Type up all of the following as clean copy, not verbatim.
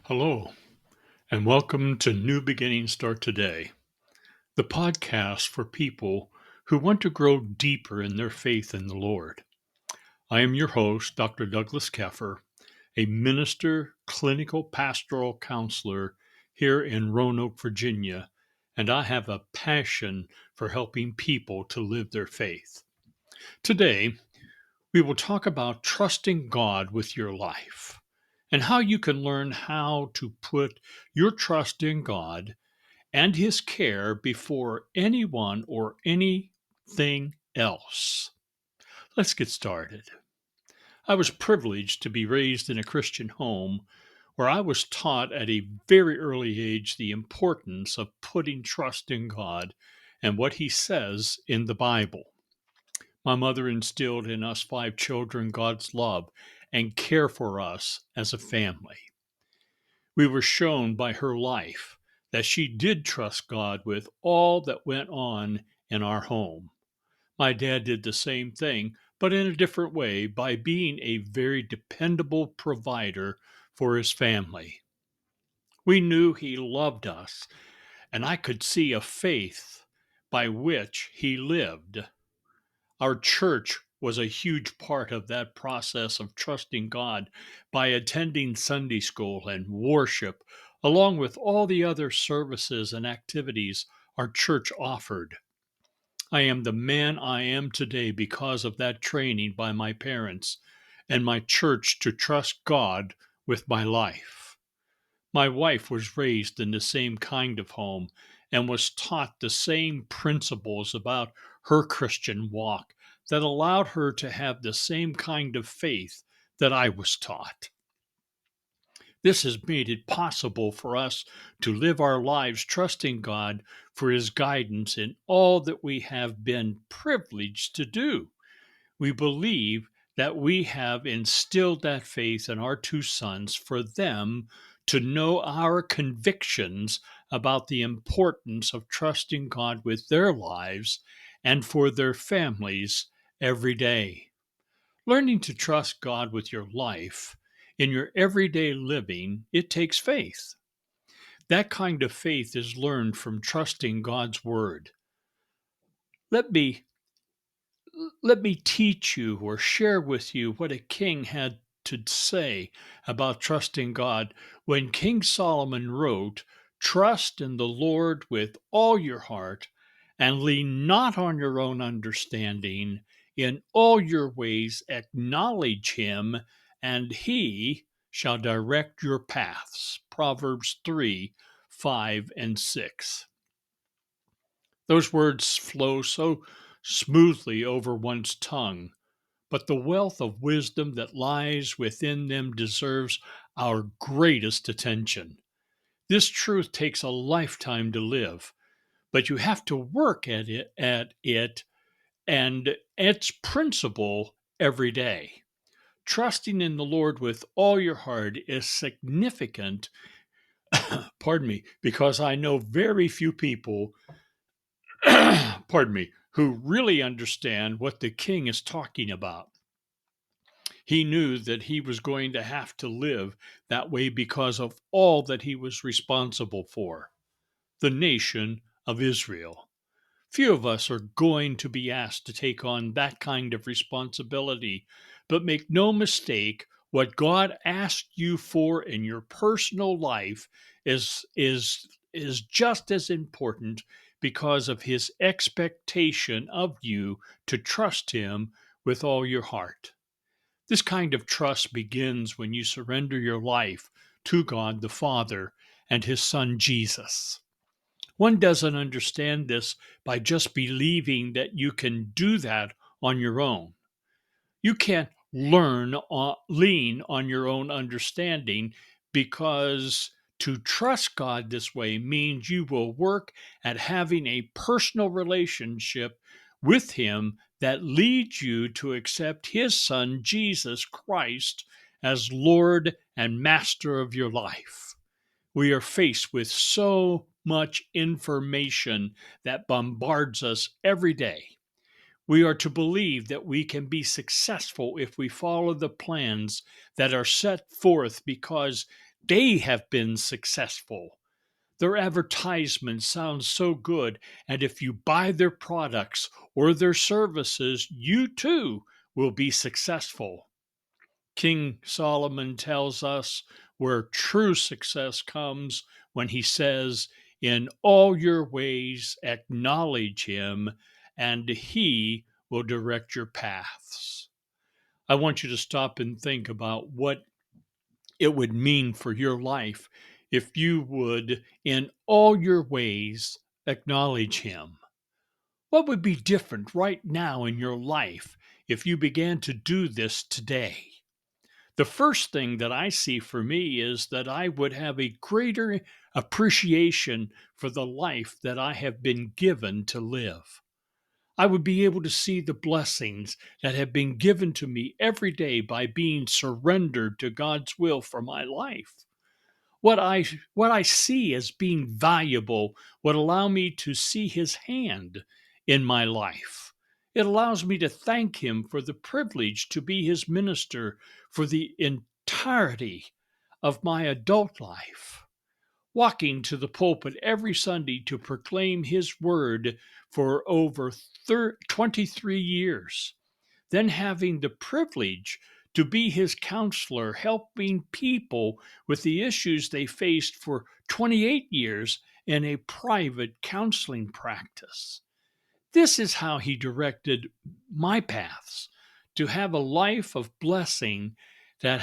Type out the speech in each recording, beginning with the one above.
Hello, and welcome to New Beginnings Start Today, the podcast for people who want to grow deeper in their faith in the Lord. I am your host, Dr. Douglas Keffer, a minister, clinical pastoral counselor here in Roanoke, Virginia, and I have a passion for helping people to live their faith. Today, we will talk about trusting God with your life and how you can learn how to put your trust in God and His care before anyone or anything else. Let's get started. I was privileged to be raised in a Christian home where I was taught at a very early age the importance of putting trust in God and what He says in the Bible. My mother instilled in us five children God's love and care for us as a family. We were shown by her life that she did trust God with all that went on in our home. My dad did the same thing, but in a different way by being a very dependable provider for his family. We knew he loved us, and I could see a faith by which he lived. Our church was a huge part of that process of trusting God by attending Sunday school and worship, along with all the other services and activities our church offered. I am the man I am today because of that training by my parents and my church to trust God with my life. My wife was raised in the same kind of home and was taught the same principles about her Christian walk that allowed her to have the same kind of faith that I was taught. This has made it possible for us to live our lives trusting God for His guidance in all that we have been privileged to do. We believe that we have instilled that faith in our two sons for them to know our convictions about the importance of trusting God with their lives and for their families every day. Learning to trust God with your life in your everyday living, it takes faith. That kind of faith is learned from trusting God's word. Let me let me teach you or share with you what a king had to say about trusting God when King Solomon wrote, "Trust in the Lord with all your heart and lean not on your own understanding. In all your ways acknowledge him, and he shall direct your paths." Proverbs 3 5 and 6. Those words flow so smoothly over one's tongue, but the wealth of wisdom that lies within them deserves our greatest attention. This truth takes a lifetime to live, but you have to work at it and its principle every day. Trusting in the Lord with all your heart is significant, pardon me, because I know very few people pardon me, who really understand what the king is talking about. He knew that he was going to have to live that way because of all that he was responsible for, the nation of Israel. Few of us are going to be asked to take on that kind of responsibility, but make no mistake, what God asked you for in your personal life is just as important because of his expectation of you to trust him with all your heart. This kind of trust begins when you surrender your life to God the Father and his Son Jesus. One doesn't understand this by just believing that you can do that on your own. You can't lean on your own understanding, because to trust God this way means you will work at having a personal relationship with Him that leads you to accept His Son, Jesus Christ, as Lord and Master of your life. We are faced with so much information that bombards us every day. We are to believe that we can be successful if we follow the plans that are set forth, because they have been successful. Their advertisements sound so good, and if you buy their products or their services, you too will be successful. King Solomon tells us where true success comes when he says, "In all your ways acknowledge him, and he will direct your paths." I want you to stop and think about what it would mean for your life if you would, in all your ways, acknowledge him. What would be different right now in your life if you began to do this today? The first thing that I see for me is that I would have a greater appreciation for the life that I have been given to live. I would be able to see the blessings that have been given to me every day by being surrendered to God's will for my life. What I see as being valuable would allow me to see his hand in my life. It allows me to thank him for the privilege to be his minister for the entirety of my adult life, walking to the pulpit every Sunday to proclaim his word for over 23 years, then having the privilege to be his counselor, helping people with the issues they faced for 28 years in a private counseling practice. This is how he directed my paths to have a life of blessing that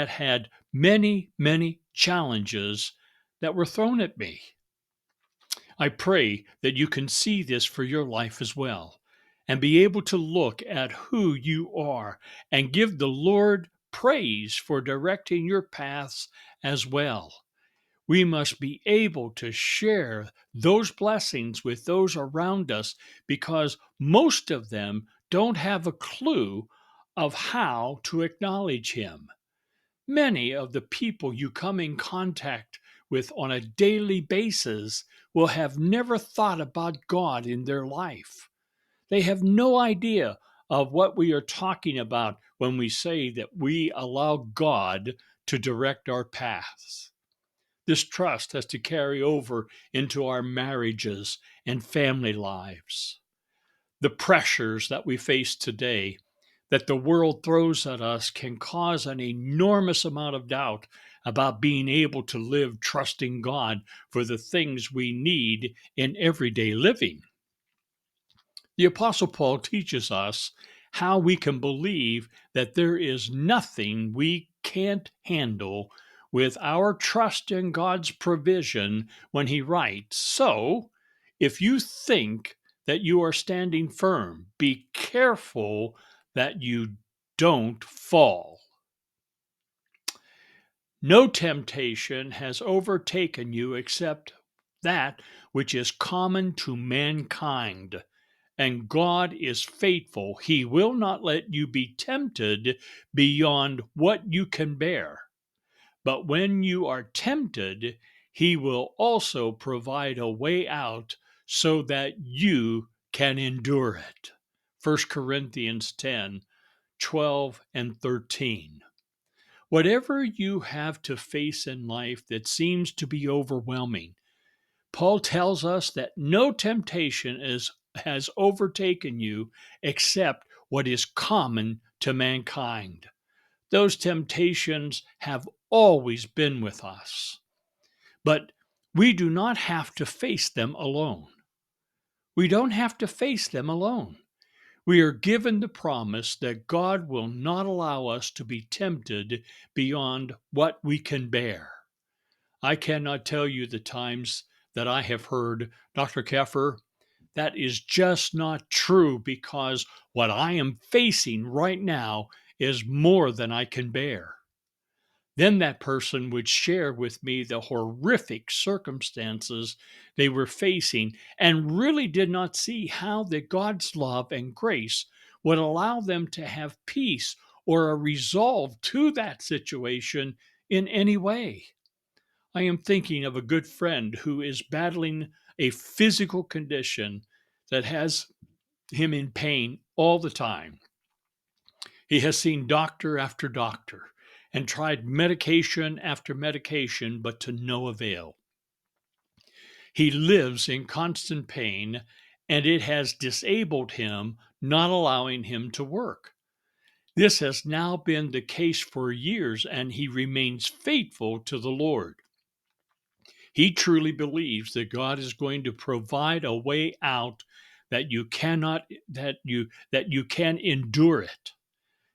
had many, many challenges that were thrown at me. I pray that you can see this for your life as well and be able to look at who you are and give the Lord praise for directing your paths as well. We must be able to share those blessings with those around us because most of them don't have a clue of how to acknowledge Him. Many of the people you come in contact with on a daily basis will have never thought about God in their life. They have no idea of what we are talking about when we say that we allow God to direct our paths. This trust has to carry over into our marriages and family lives. The pressures that we face today, that the world throws at us, can cause an enormous amount of doubt about being able to live trusting God for the things we need in everyday living. The Apostle Paul teaches us how we can believe that there is nothing we can't handle with our trust in God's provision when he writes, "So, if you think that you are standing firm, be careful that you don't fall." No temptation has overtaken you except that which is common to mankind. And God is faithful. He will not let you be tempted beyond what you can bear. But when you are tempted, He will also provide a way out so that you can endure it. 1 Corinthians 10, 12, and 13. Whatever you have to face in life that seems to be overwhelming, Paul tells us that no temptation has overtaken you except what is common to mankind. Those temptations have always been with us, but we do not have to face them alone. We don't have to face them alone. We are given the promise that God will not allow us to be tempted beyond what we can bear. I cannot tell you the times that I have heard, "Dr. Keffer, that is just not true because what I am facing right now is more than I can bear." Then that person would share with me the horrific circumstances they were facing and really did not see how that God's love and grace would allow them to have peace or a resolve to that situation in any way. I am thinking of a good friend who is battling a physical condition that has him in pain all the time. He has seen doctor after doctor, and tried medication after medication, but to no avail. He lives in constant pain, and it has disabled him, not allowing him to work. This has now been the case for years, and he remains faithful to the Lord. He truly believes that God is going to provide a way out, that you can endure it.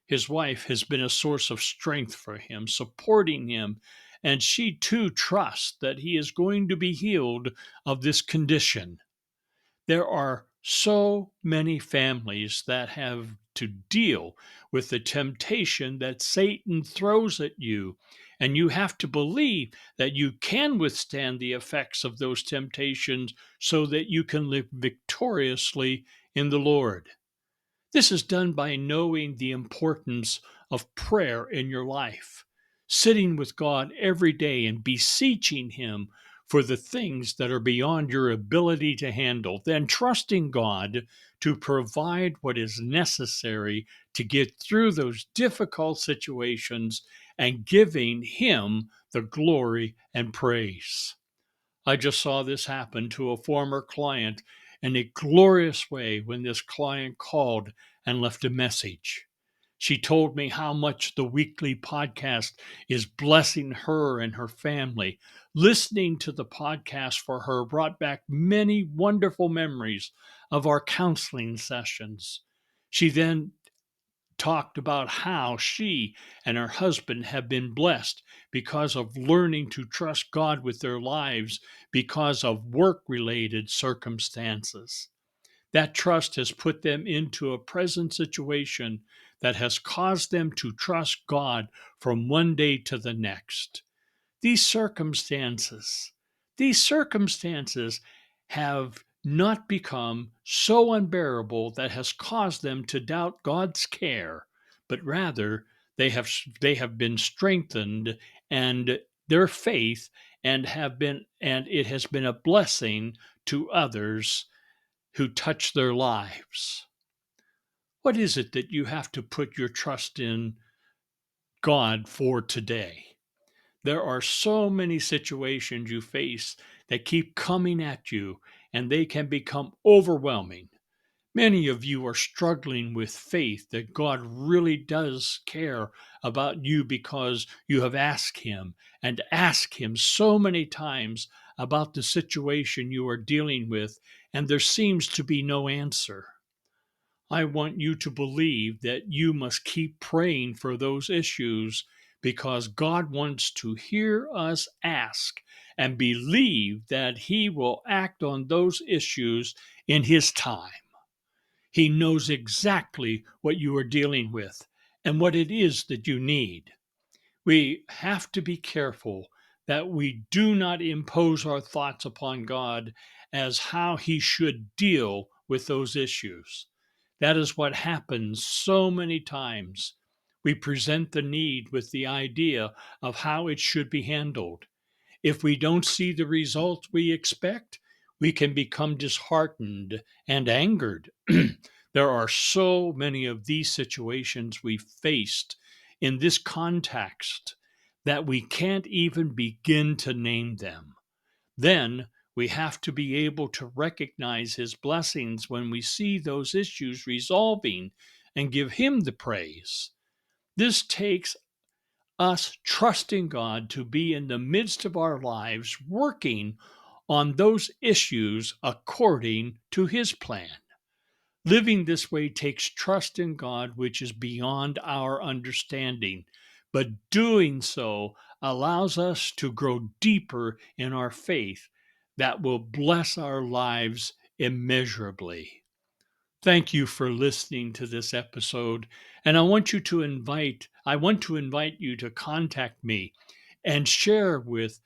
His wife has been a source of strength for him, supporting him, and she too trusts that he is going to be healed of this condition. There are so many families that have to deal with the temptation that Satan throws at you, and you have to believe that you can withstand the effects of those temptations so that you can live victoriously in the Lord. This is done by knowing the importance of prayer in your life, sitting with God every day and beseeching Him for the things that are beyond your ability to handle, then trusting God to provide what is necessary to get through those difficult situations and giving Him the glory and praise. I just saw this happen to a former client in a glorious way when this client called and left a message. She told me how much the weekly podcast is blessing her and her family. Listening to the podcast for her brought back many wonderful memories of our counseling sessions. She then talked about how she and her husband have been blessed because of learning to trust God with their lives because of work related circumstances. That trust has put them into a present situation that has caused them to trust God from one day to the next. These circumstances, these circumstances have not become so unbearable that has caused them to doubt God's care, but rather they have been strengthened and their faith and it has been a blessing to others who touch their lives. What is it that you have to put your trust in God for today? There are so many situations you face that keep coming at you, and they can become overwhelming. Many of you are struggling with faith that God really does care about you because you have asked Him and asked Him so many times about the situation you are dealing with, and there seems to be no answer. I want you to believe that you must keep praying for those issues because God wants to hear us ask and believe that He will act on those issues in His time. He knows exactly what you are dealing with and what it is that you need. We have to be careful that we do not impose our thoughts upon God as how He should deal with those issues. That is what happens so many times. We present the need with the idea of how it should be handled. If we don't see the results we expect, we can become disheartened and angered. There are so many of these situations we faced in this context that we can't even begin to name them. Then we have to be able to recognize His blessings when we see those issues resolving and give Him the praise. This takes us trusting God to be in the midst of our lives, working on those issues according to His plan. Living this way takes trust in God, which is beyond our understanding, but doing so allows us to grow deeper in our faith that will bless our lives immeasurably. Thank you for listening to this episode. And I want to invite you to contact me and share with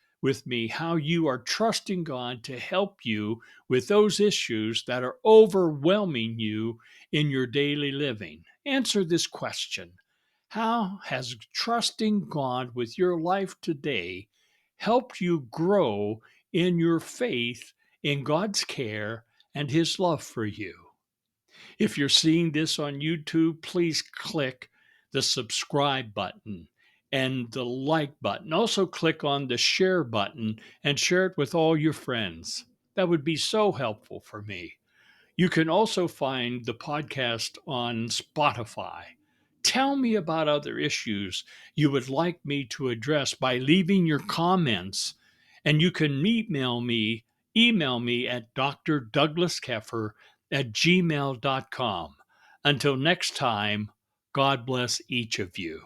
me how you are trusting God to help you with those issues that are overwhelming you in your daily living. Answer this question. How has trusting God with your life today helped you grow in your faith in God's care and His love for you? If you're seeing this on YouTube, please click the subscribe button and the like button. Also, click on the share button and share it with all your friends. That would be so helpful for me. You can also find the podcast on Spotify. Tell me about other issues you would like me to address by leaving your comments. And you can email me at drdouglaskeffer@gmail.com. Until next time, God bless each of you.